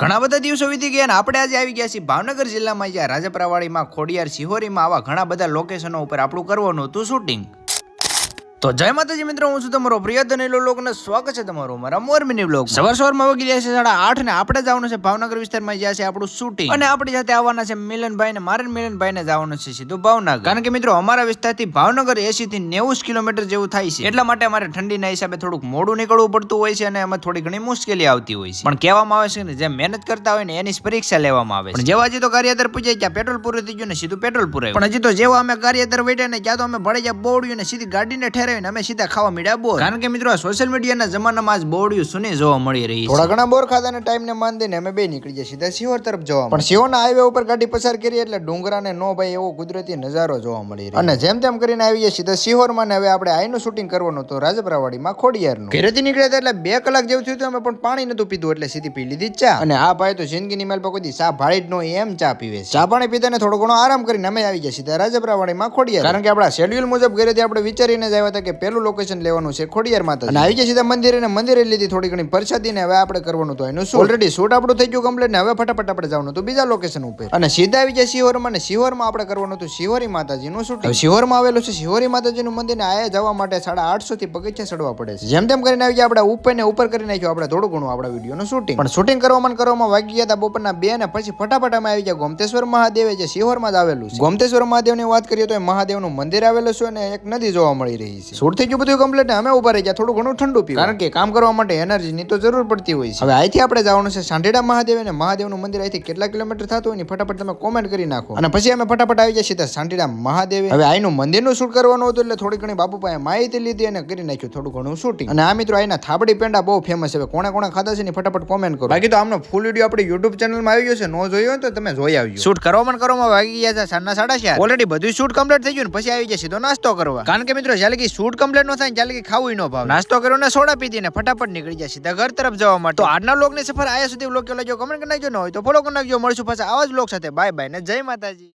ઘણા બધા દિવસો વીતી ગયા અને આપણે આજે આવી ગયા છીએ ભાવનગર જિલ્લામાં જ્યાં રાજપરાવાડીમાં ખોડિયાર સિહોરીમાં આવા ઘણા બધા લોકેશનો ઉપર આપણું કરવાનું હતું શૂટિંગ। તો જય માતાજી મિત્રો, હું છું તમારો પ્રિય ધનેલો લોકોને સ્વાગત છે તમારું મારા મોરમીની બ્લોગ। સવારમાં વાગી ગયા છે 8:30 ને આપણે જવાનું છે ભાવનગર વિસ્તારમાં જ્યાં છે આપણું શૂટિંગ અને આપણી સાથે આવવાના છે મિલનભાઈ ને મારે મિલનભાઈને જવાનું છે સીધું ભાવનગર, કારણ કે મિત્રો અમારા વિસ્તારથી ભાવનગર 80 થી 90 કિલોમીટર જેવું થાય છે, એટલા માટે અમારે ઠંડીના હિસાબે થોડુંક મોડું નીકળવું પડતું હોય છે અને એમાં થોડી ઘણી મુશ્કેલી આવતી હોય છે, પણ કહેવામાં આવે છે ને જે મહેનત કરતા હોય ને એની પરીક્ષા લેવામાં આવે છે। જેવા હજી તો કાર્યતર પૂજાય ત્યાં પેટ્રોલ પૂરું થઈ ગયું ને સીધું પેટ્રોલ પુરાયું, પણ હજી તો જેવા અમે કાર્યતર વેઠ્યા ને ત્યાં તો અમે ભળે બોડ્યું ને સીધી ગાડીને ઠેરાવી અમે સીધા ખાવા મીડા બોર, કારણ કે મિત્રો આ સોશિયલ મીડિયાના જમાનામાં આજ બોડિયું સુની જોવા મળી રહી છે। થોડા ઘણા બોર ખાધાને ટાઈમ ને માન દઈને અમે બે નીકળી ગયા સીધા સિહોર તરફ જવા, પણ સિહોરના હાઈવે ઉપર ગાડી પસાર કરી એટલે ડુંગરાને નો ભાઈ એવો કુદરતી નજારો જોવા મળી રહ્યો અને જેમ તેમ કરીને આવી ગયા સીધા સિહોરમાં ને હવે આપણે આઈનું શૂટિંગ કરવાનું હતું રાજપરાવાડીમાં ખોડિયારનું। ઘરેથી નીકળ્યા એટલે 2 કલાક જેવું થયું અમે પણ પાણી નતું પીધું એટલે સીધી પી લીધી ચા, અને આ ભાઈ તો જિંદગીની મેલ પર કોઈ ચા ભાળી જ નો એમ ચા પીવે છે। ચા પાણી પીધા ને થોડો ઘણો આરામ કરીને અમે આવી ગયા સીધા રાજપરાવાડીમાં ખોડિયાર, કારણ કે આપણા શેડ્યુલ મુજબ ઘરેથી આપણે વિચારીને જ આવ્યા હતા કે પેલું લોકેશન લેવાનું છે ખોડિયાર માતા, અને આવી ગયા સીધા મંદિરે ને મંદિરે લીધી થોડી ઘણી પ્રસાદી ને હવે આપણે કરવાનું હતું એનું શૂટ। ઓલરેડી શૂટ આપણું થઈ ગયું કમ્પ્લીટ ને હવે ફટાફટ આપણે જવાનું હતું બીજા લોકેશન ઉપર, અને સીધા આવી ગયા સિહોરમાં, ને સિહોરમાં આપણે કરવાનું હતું સિહોરી માતાજીનું શૂટ। સિહોરમાં આવેલું છે સિહોરી માતાજીનું મંદિર ને આયા જવા માટે 850 થી પગથિયા ચડવા પડે છે। જેમ તેમ કરીને આવી ગયા આપણે ઉપર ને ઉપર કરી નાખ્યું આપણે થોડું ઘણું આપણા વિડીયોનું શૂટિંગ, પણ શૂટિંગ કરવામાં વાગી ગયા હતા બપોરના 2 ને પછી ફટાફટ અમે આવી ગયા ગોમતેશ્વર મહાદેવ જે સિહોરમાં જ આવેલું છે। ગોમતેશ્વર મહાદેવની વાત કરીએ તો મહાદેવનું મંદિર આવેલું છે અને એક નદી જોવા મળી રહી છે। શૂટ થઈ ગયું બધું કમ્પ્લીટ ને અમે ઉભા રહી ગયા થોડું ઘણું ઠંડુ પીવું, કારણ કે કામ કરવા માટે એનર્જી ની તો જરૂર પડતી હોય છે। હવે અહીંથી આપણે જવાનું છે સાંઢેડા મહાદેવ, અને મહાદેવનું મંદિર અહીંથી કેટલા કિલોમીટર થતું હોય ને ફટાફટ તમે કોમેન્ટ કરી નાખો, અને પછી અમે ફટાફટ આવી ગયા સીધા સાંઢેડા મહાદેવ। હવે અહીંનું મંદિરનું શૂટ કરવાનું હતું એટલે થોડી ઘણી બાપુ પાસે માહિતી લીધી અને કરી નાખ્યું થોડું ઘણું શૂટિંગ। અને આ મિત્રો અહીંના થાબડી પેંડા બહુ ફેમસ છે, કોણે કોણે ખાધા છે ને ફટાફટ કોમેન્ટ કરો, બાકી તો આમનો ફૂલ વિડીયો આપણી યુટ્યુબ ચેનલમાં આવી ગયો છે, નો જોયો તો તમે જોઈ આવજો। શૂટ કરવામાં વાગી ગયા છે 4:30, ઓલરેડી બધું શૂટ કમ્પ્લીટ થઈ ગયું ને પછી આવી ગયા સીધો નાસ્તો કરવા, કારણ કે મિત્રો જ્યારે કે શૂટ કમ્પ્લીટ નો થાય ત્યારે ખાવું ન ભાવે, નાસ્તો કર્યો ને સોડા પીધી ને ફટાફટ નીકળી જાય સીધા ઘર તરફ જવા માટે। તો આજના વ્લોગની સફર આયા સુધી વ્લોગ કેવો લાગ્યો કમેન્ટ કરી નાખજો, ન હોય તો ફોલો કરી નાખજો। મળશું પાછા આવા જ વ્લોગ સાથે, બાય બાય ને જય માતાજી।